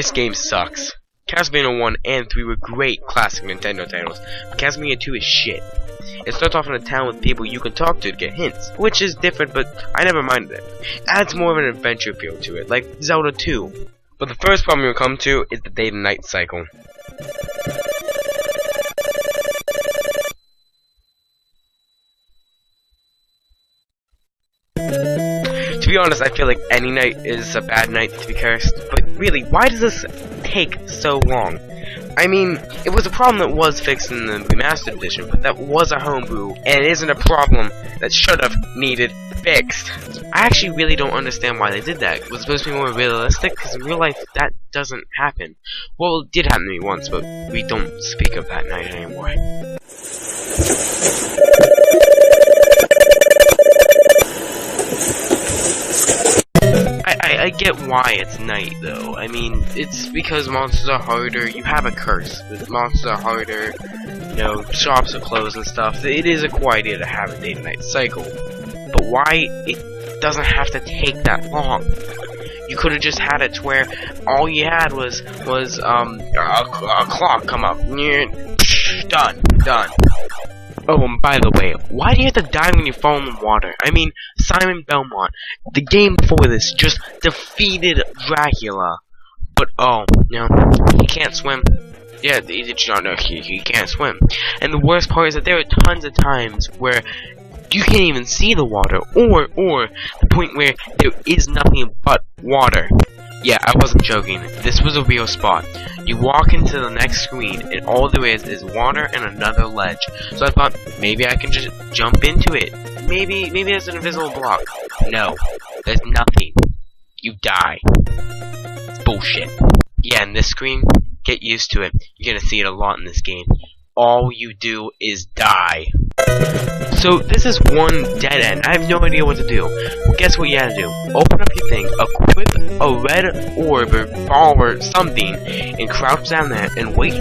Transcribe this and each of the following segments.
This game sucks. Castlevania 1 and 3 were great classic Nintendo titles, but Castlevania 2 is shit. It starts off in a town with people you can talk to get hints, which is different, but I never minded it. Adds more of an adventure feel to it, like Zelda 2. But the first problem you'll come to is the day to night cycle. To be honest, I feel like any night is a bad night to be cursed, but really, why does this take so long? I mean, it was a problem that was fixed in the remastered edition, but that was a homebrew, and it isn't a problem that should have needed fixed. I actually really don't understand why they did that. It was supposed to be more realistic, because in real life, that doesn't happen. Well, it did happen to me once, but we don't speak of that night anymore. I get why it's night, though. I mean, it's because monsters are harder. You have a curse. Monsters are harder. You know, shops are closed and stuff. It is a cool idea to have a day-to-night cycle. But why it doesn't have to take that long? You could have just had it to where all you had was a clock come up. Done. Oh, and by the way, why do you have to die when you fall in the water? I mean, Simon Belmont, the game before this, just defeated Dracula. But, oh, no, he can't swim. Yeah, did you not know he can't swim? And the worst part is that there are tons of times where you can't even see the water, or the point where there is nothing but water. Yeah, I wasn't joking. This was a real spot. You walk into the next screen, and all there is water and another ledge. So I thought, maybe I can just jump into it. Maybe there's an invisible block. No, there's nothing. You die. It's bullshit. Yeah, and this screen, get used to it. You're gonna see it a lot in this game. All you do is die. So this is one dead end. I have no idea what to do. Well, guess what you gotta do? Open up your thing, equip a red orb or ball or something, and crouch down there and wait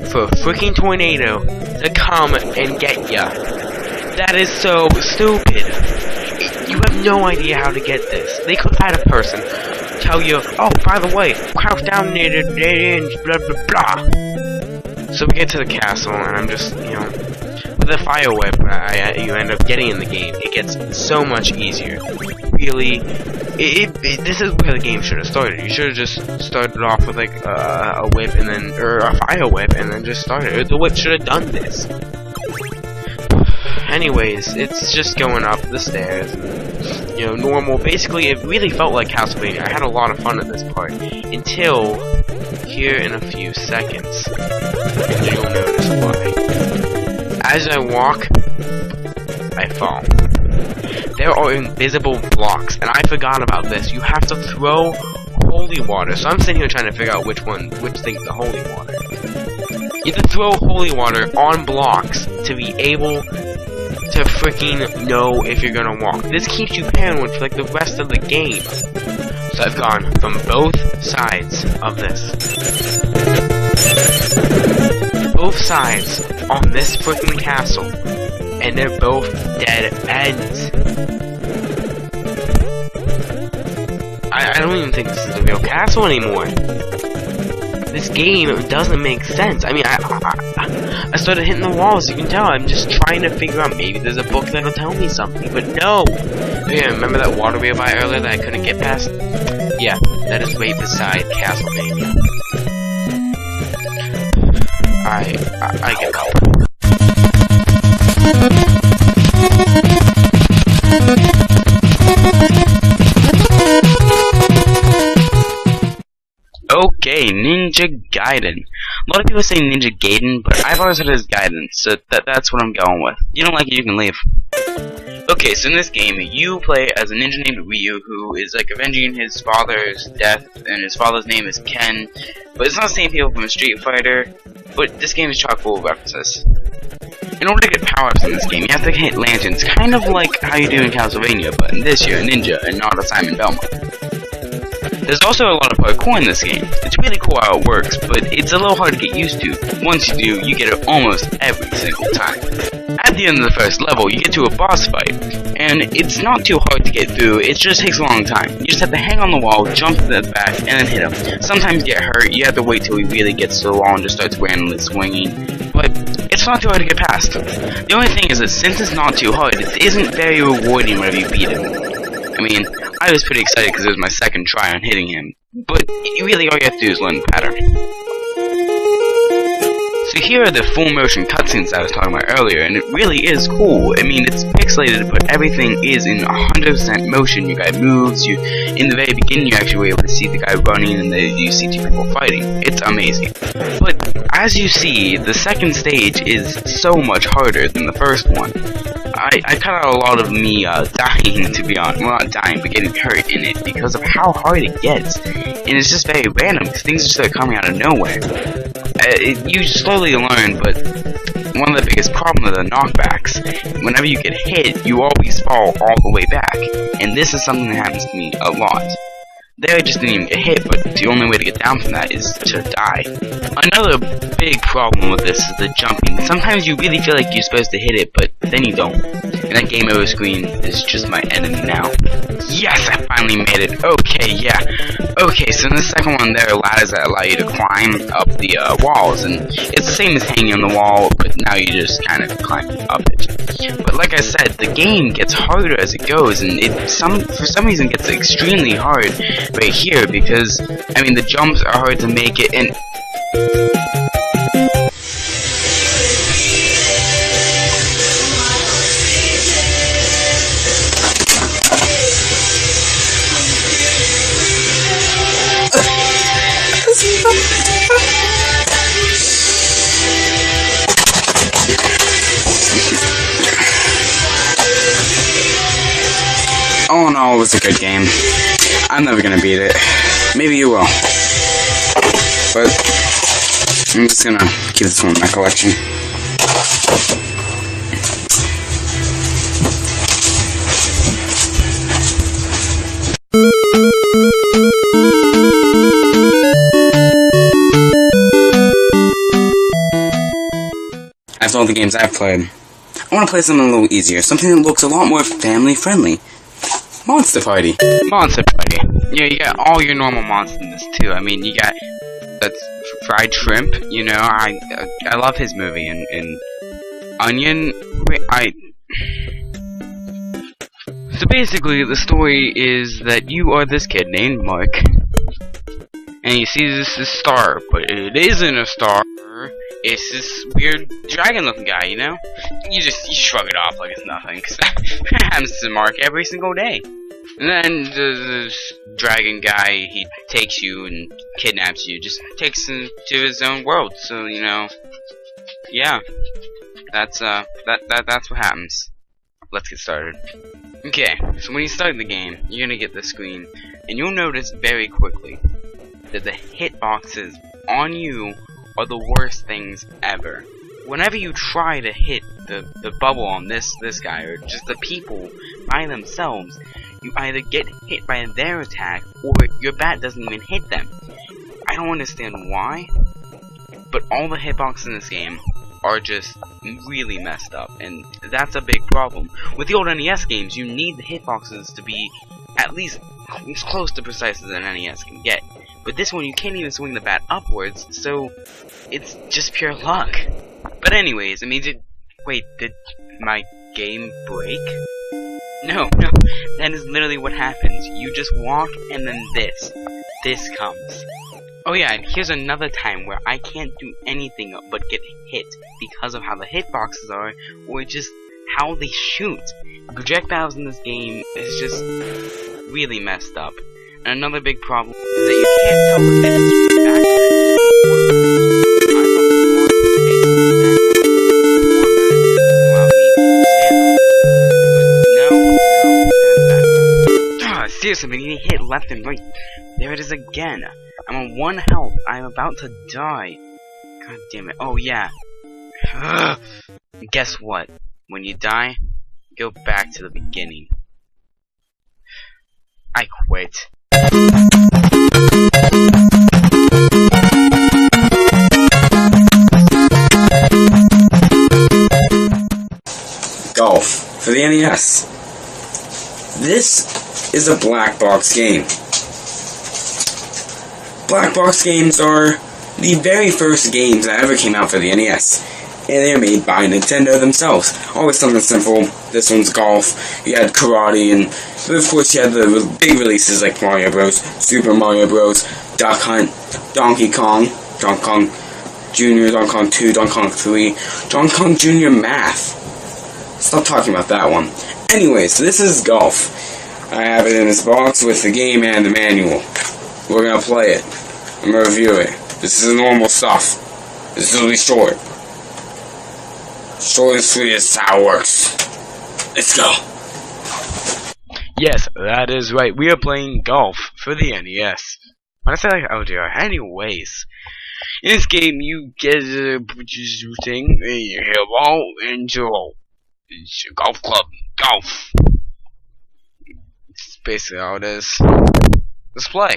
for a freaking tornado to come and get ya. That is so stupid. You have no idea how to get this. They could have had a person tell you, oh, by the way, crouch down near the dead ends, blah blah blah. So we get to the castle, and I'm just, you know, with the fire whip you end up getting in the game, it gets so much easier. Really, this is where the game should have started. You should have just started off with like a whip and then, or a fire whip, and then just started. The whip should have done this. Anyways, it's just going up the stairs, and, you know, normal. Basically, it really felt like Castlevania. I had a lot of fun at this part until here in a few seconds, and you'll notice why. As I walk, I fall. There are invisible blocks, and I forgot about this. You have to throw holy water. So I'm sitting here trying to figure out which thing's the holy water. You have to throw holy water on blocks to be able to freaking know if you're gonna walk. This keeps you paranoid for like the rest of the game. So I've gone from both sides of this. Both sides on this freaking castle, and they're both dead ends. I don't even think this is a real castle anymore. This game doesn't make sense. I mean, I started hitting the walls, you can tell. I'm just trying to figure out, maybe there's a book that'll tell me something, but no! Yeah, remember that water we were by earlier that I couldn't get past? Yeah, that is right beside Castlevania. I give up. Okay, Ninja Gaiden. A lot of people say Ninja Gaiden, but I've always heard it as Gaiden, so that's what I'm going with. You don't like it, you can leave. Okay, so in this game, you play as a ninja named Ryu, who is like avenging his father's death, and his father's name is Ken. But it's not the same people from a Street Fighter, but this game is chock full of references. In order to get power-ups in this game, you have to hit lanterns, kind of like how you do in Castlevania, but in this you're a ninja and not a Simon Belmont. There's also a lot of parkour in this game. It's really cool how it works, but it's a little hard to get used to. Once you do, you get it almost every single time. At the end of the first level, you get to a boss fight, and it's not too hard to get through, it just takes a long time. You just have to hang on the wall, jump to the back, and then hit him. Sometimes you get hurt, you have to wait till he really gets to the wall and just starts randomly swinging, but it's not too hard to get past. The only thing is that since it's not too hard, it isn't very rewarding whenever you beat him. I mean, I was pretty excited because it was my second try on hitting him, but really all you have to do is learn the pattern. So here are the full motion cutscenes I was talking about earlier, and it really is cool. I mean, it's pixelated, but everything is in 100% motion. Your guy moves, in the very beginning you actually were able to see the guy running, and then you see two people fighting. It's amazing. But as you see, the second stage is so much harder than the first one. I cut out a lot of me dying, to be honest. Well, not dying, but getting hurt in it because of how hard it gets. And it's just very random, because things just start coming out of nowhere. You slowly learn, but one of the biggest problems are the knockbacks. Whenever you get hit, you always fall all the way back. And this is something that happens to me a lot. There I just didn't even get hit, but the only way to get down from that is to die. Another big problem with this is the jumping. Sometimes you really feel like you're supposed to hit it, but then you don't. And that game over screen is just my enemy now. Yes, I finally made it. Okay, yeah. Okay, so in the second one there are ladders that allow you to climb up the walls, and it's the same as hanging on the wall, but now you just kind of climb up it. But like I said, the game gets harder as it goes, and for some reason gets extremely hard right here, because I mean the jumps are hard to make it, and all in all, it was a good game. I'm never gonna beat it. Maybe you will. But I'm just gonna keep this one in my collection. After all the games I've played, I want to play something a little easier. Something that looks a lot more family-friendly. Monster Party. Monster Party. Yeah, you got all your normal monsters in this too. I mean, you got that's fried shrimp. You know, I love his movie, and onion. Wait, So basically, the story is that you are this kid named Mark, and you see this star, but it isn't a star. It's this weird dragon-looking guy, you know? You shrug it off like it's nothing, because that happens to Mark every single day. And then this dragon guy, he takes you and kidnaps you, just takes you to his own world. So, you know, yeah, that's what happens. Let's get started. Okay, so when you start the game, you're gonna get the screen, and you'll notice very quickly that the hitboxes on you are the worst things ever. Whenever you try to hit the bubble on this guy, or just the people by themselves, you either get hit by their attack, or your bat doesn't even hit them. I don't understand why, but all the hitboxes in this game are just really messed up, and that's a big problem. With the old NES games, you need the hitboxes to be at least as close to precise as an NES can get. But this one, you can't even swing the bat upwards, so it's just pure luck. But anyways, I mean, wait, did my game break? No, that is literally what happens. You just walk, and then this comes. Oh yeah, and here's another time where I can't do anything but get hit because of how the hitboxes are, or just how they shoot. Projectiles in this game is just really messed up. And another big problem is that you can't tell if it's seriously, I'm getting hit left and right. There it is again. I'm on 1 health. I'm about to die. God damn it. Oh yeah. Ugh. Guess what? When you die, go back to the beginning. I quit. for the NES. This is a black box game. Black box games are the very first games that ever came out for the NES. And they're made by Nintendo themselves. Always something simple. This one's golf. You had karate, and of course you had the big releases like Mario Bros, Super Mario Bros, Duck Hunt, Donkey Kong Jr., Donkey Kong 2, Donkey Kong 3, Donkey Kong Jr. Math. Stop talking about that one. Anyways, this is golf. I have it in this box with the game and the manual. We're gonna play it. I'm gonna review it. This is the normal stuff. This will be short. Short and sweet is how it works. Let's go. Yes, that is right. We are playing golf for the NES. When I say like, oh dear. Anyways, in this game, you get a thing, you hit a ball into a golf club. Golf. It's basically how it is. Let's play.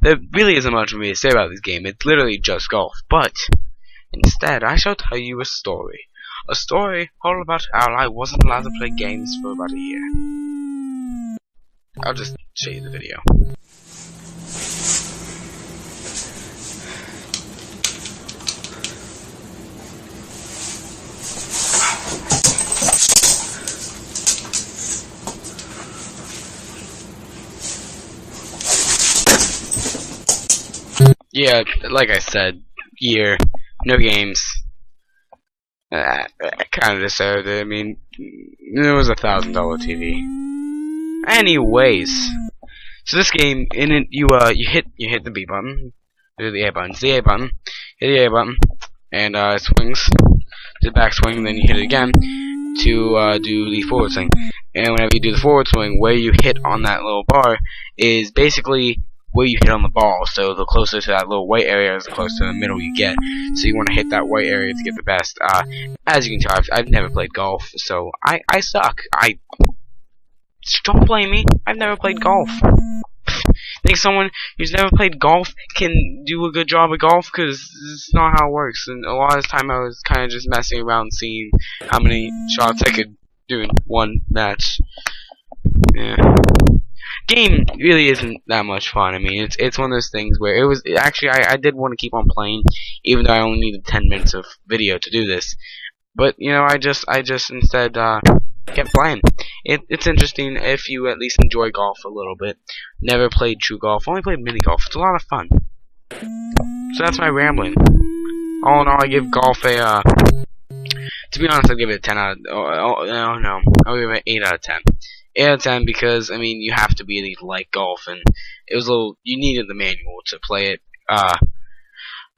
There really isn't much for me to say about this game. It's literally just golf. But instead, I shall tell you a story. A story all about how I wasn't allowed to play games for about a year. I'll just show you the video. Yeah, like I said, year, no games. Kind of deserved it. I mean, it was $1,000 TV. Anyways, so this game, in it, you hit the B button, do the A button, it's the A button, hit the A button, and it swings, do the back swing, then you hit it again to do the forward swing. And whenever you do the forward swing, where you hit on that little bar is basically where you hit on the ball. So the closer to that little white area is the closer to the middle you get. So you want to hit that white area to get the best. As you can tell, I've never played golf, so I suck. Don't blame me. I've never played golf. Think someone who's never played golf can do a good job at golf? Because it's not how it works. And a lot of the time I was kind of just messing around, seeing how many shots I could do in one match. Yeah. Game really isn't that much fun. I mean, it's one of those things where actually I did want to keep on playing, even though I only needed 10 minutes of video to do this. But you know, I just instead kept playing. It's interesting if you at least enjoy golf a little bit. Never played true golf, only played mini golf. It's a lot of fun. So that's my rambling. All in all, I give golf a to be honest, I'd give it a 10 out of no, I'll give it an 8 out of 10. 8 out of 10 because, I mean, you have to be like golf, and it was a little, you needed the manual to play it.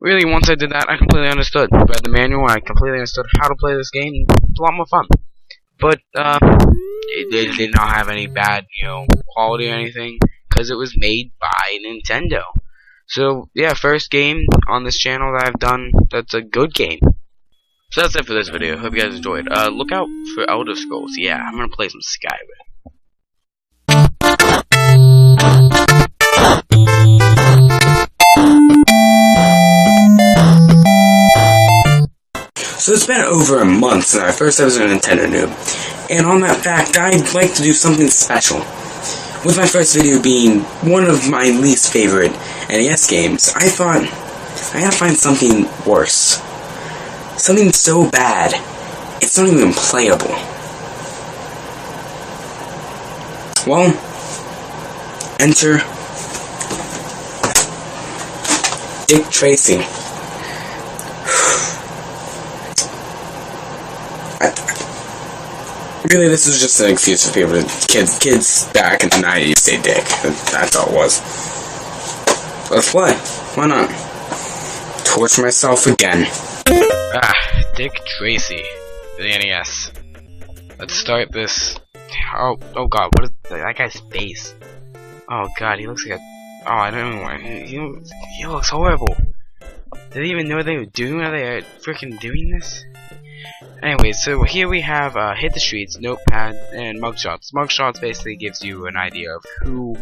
Really, once I did that, I completely understood. Read the manual, I completely understood how to play this game. It's a lot more fun. But, it did not have any bad, quality or anything, because it was made by Nintendo. So, yeah, first game on this channel that I've done that's a good game. So that's it for this video. Hope you guys enjoyed. Look out for Elder Scrolls. Yeah, I'm gonna play some Skyrim. So it's been over a month since I first ever was a Nintendo Noob, and on that fact, I'd like to do something special. With my first video being one of my least favorite NES games, I thought I gotta find something worse. Something so bad, it's not even playable. Well, enter Dick Tracy. Really, this is just an excuse for people kids back in the 90s say dick. That's all it was. Let's play. Why not? Torture myself again. Dick Tracy, the NES. Let's start this. Oh God, what is that guy's face? Oh God, he looks like a. Oh, I don't know. He looks horrible. Did they even know what they were doing? Are they freaking doing this? Anyway, so here we have Hit the Streets, Notepad, and Mugshots. Mugshots basically gives you an idea of who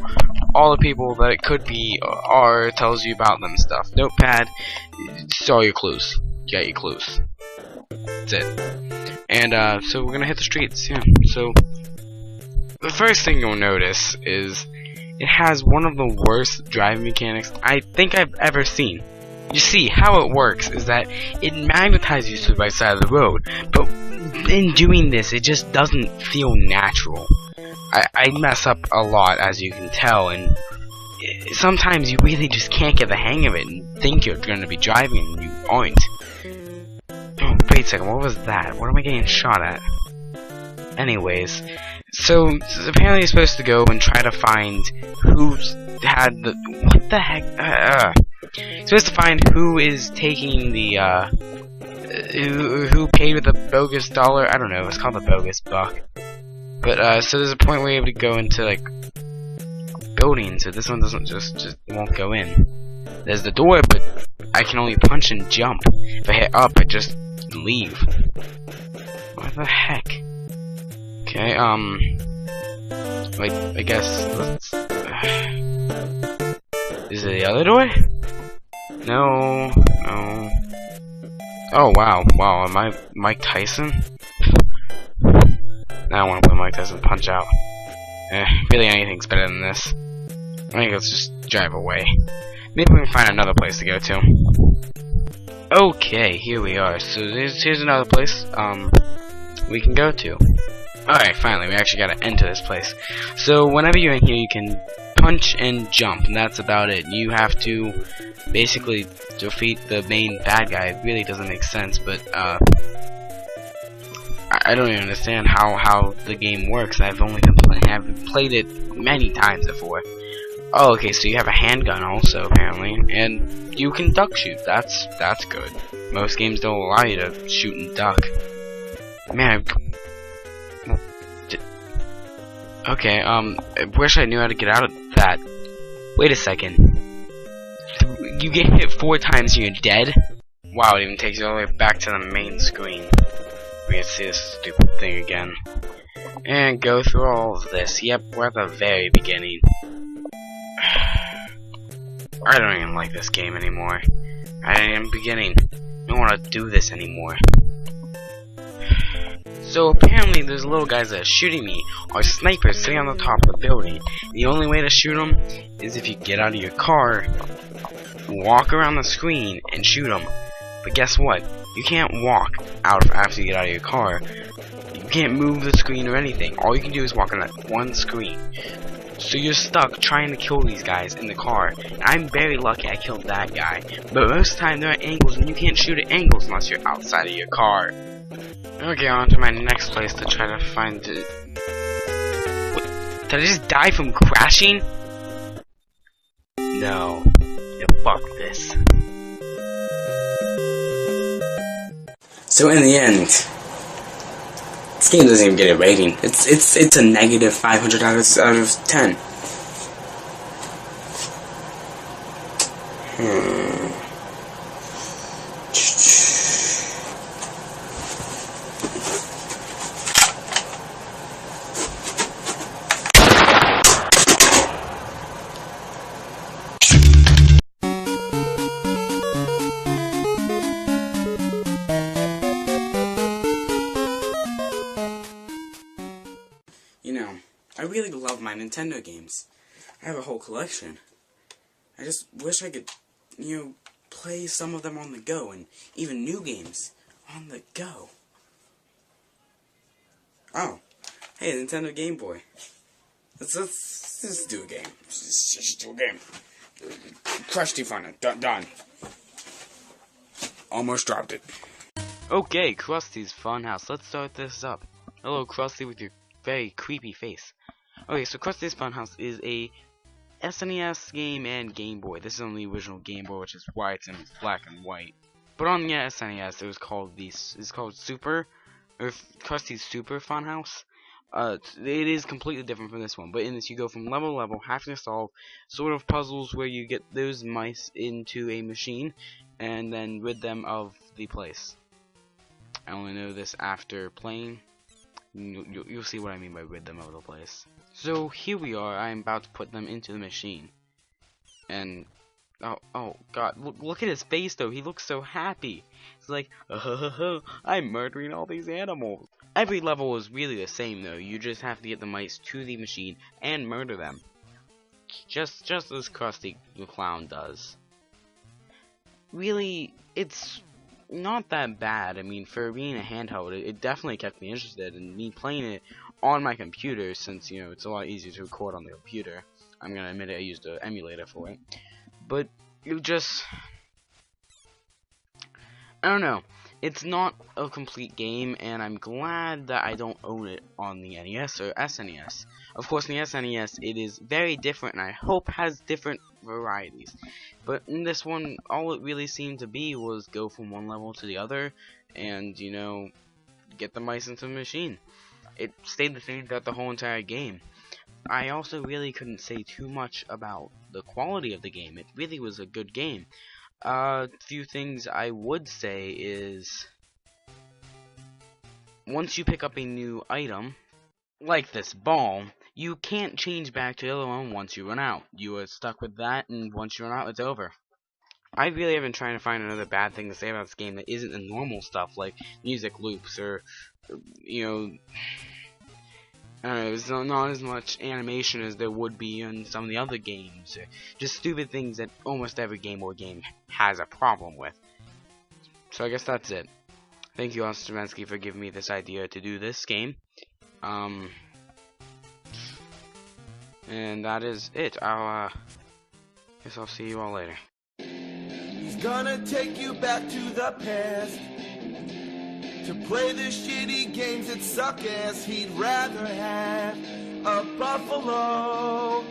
all the people that it could be are, tells you about them and stuff. Notepad, it's all your clues. Get your clues. That's it. And so we're gonna hit the streets. Yeah. So the first thing you'll notice is it has one of the worst driving mechanics I think I've ever seen. You see, how it works is that it magnetizes you to the right side of the road, but in doing this, it just doesn't feel natural. I mess up a lot, as you can tell, and sometimes you really just can't get the hang of it and think you're going to be driving and you aren't. Oh, wait a second, what was that? What am I getting shot at? Anyways, so apparently you're supposed to go and try to find who's had the... What the heck? You're supposed to find who is taking the, who paid with a bogus dollar. I don't know, it's called a bogus buck. But, so there's a point where you're able to go into, like, buildings, so this one doesn't just won't go in. There's the door, but I can only punch and jump. If I hit up, I just leave. What the heck? Okay, wait, I guess, let's, is it the other door? No, no. Oh, wow, am I Mike Tyson? Now I want to play Mike Tyson Punch Out. Really anything's better than this. I think let's just drive away. Maybe we can find another place to go to. Okay, here we are. So here's another place we can go to. Alright, finally, we actually gotta enter this place. So whenever you're in here, you can punch and jump, and that's about it. You have to basically defeat the main bad guy. It really doesn't make sense, but I don't even understand how the game works. I've only played it many times before. Oh, okay, so you have a handgun also, apparently, and you can duck shoot. That's good. Most games don't allow you to shoot and duck. Man, okay, I wish I knew how to get out of that. Wait a second. You get hit 4 times and you're dead? Wow, it even takes you all the way back to the main screen. We can see this stupid thing again. And go through all of this. Yep, we're at the very beginning. I don't even like this game anymore. I am beginning. I don't want to do this anymore. So apparently those little guys that are shooting me are snipers sitting on the top of the building. The only way to shoot them is if you get out of your car, walk around the screen, and shoot them. But guess what? You can't walk out after you get out of your car. You can't move the screen or anything. All you can do is walk on that one screen. So you're stuck trying to kill these guys in the car. And I'm very lucky I killed that guy. But most of the time they're at angles and you can't shoot at angles unless you're outside of your car. Okay, on to my next place to try to find it. What? Did I just die from crashing? No. Yeah, fuck this. So in the end, this game doesn't even get a rating. It's a negative 500 out of 10. You know, I really love my Nintendo games. I have a whole collection. I just wish I could, you know, play some of them on the go, and even new games on the go. Oh, hey, Nintendo Game Boy. Let's just do a game. Let's just do a game. Crush Definer. Done. Almost dropped it. Okay, Krusty's Funhouse. Let's start this up. Hello, Krusty, with your very creepy face. Okay, so Krusty's Funhouse is a SNES game and Game Boy. This is on the original Game Boy, which is why it's in black and white. But on the SNES, it was called Super, or Krusty's Super Funhouse. It is completely different from this one, but in this you go from level to level, having to solve sort of puzzles where you get those mice into a machine and then rid them of the place. I only know this after playing. You'll see what I mean by rid them of the place. So here we are. I'm about to put them into the machine, and Oh God! Look at his face though. He looks so happy. He's like, I'm murdering all these animals. Every level is really the same though. You just have to get the mice to the machine and murder them. Just as Krusty the Clown does. Really, it's not that bad. I mean, for being a handheld, it definitely kept me interested. And me playing it on my computer, since, you know, it's a lot easier to record on the computer. I'm gonna admit it, I used an emulator for it. But, it just... I don't know. It's not a complete game, and I'm glad that I don't own it on the NES or SNES. Of course, in the SNES, it is very different, and I hope has different varieties. But in this one, all it really seemed to be was go from one level to the other, and, you know, get the mice into the machine. It stayed the same throughout the whole entire game. I also really couldn't say too much about the quality of the game. It really was a good game. Few things I would say is, once you pick up a new item, like this ball, you can't change back to the other one once you run out. You are stuck with that, and once you run out, it's over. I really have been trying to find another bad thing to say about this game that isn't the normal stuff, like music loops, or, you know, I don't know, there's not as much animation as there would be in some of the other games, or just stupid things that almost every Game Boy game has a problem with. So I guess that's it. Thank you, Ostromensky, for giving me this idea to do this game. And that is it. Guess I'll see you all later. He's gonna take you back to the past to play the shitty games that suck ass. He'd rather have a buffalo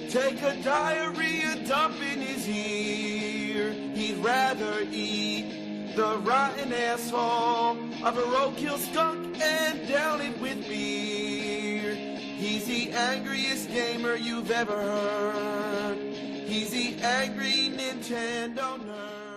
take a diarrhea dump in his ear. He'd rather eat the rotten asshole of a roadkill skunk and down it with beer. He's the angriest gamer you've ever heard. He's the angry Nintendo nerd.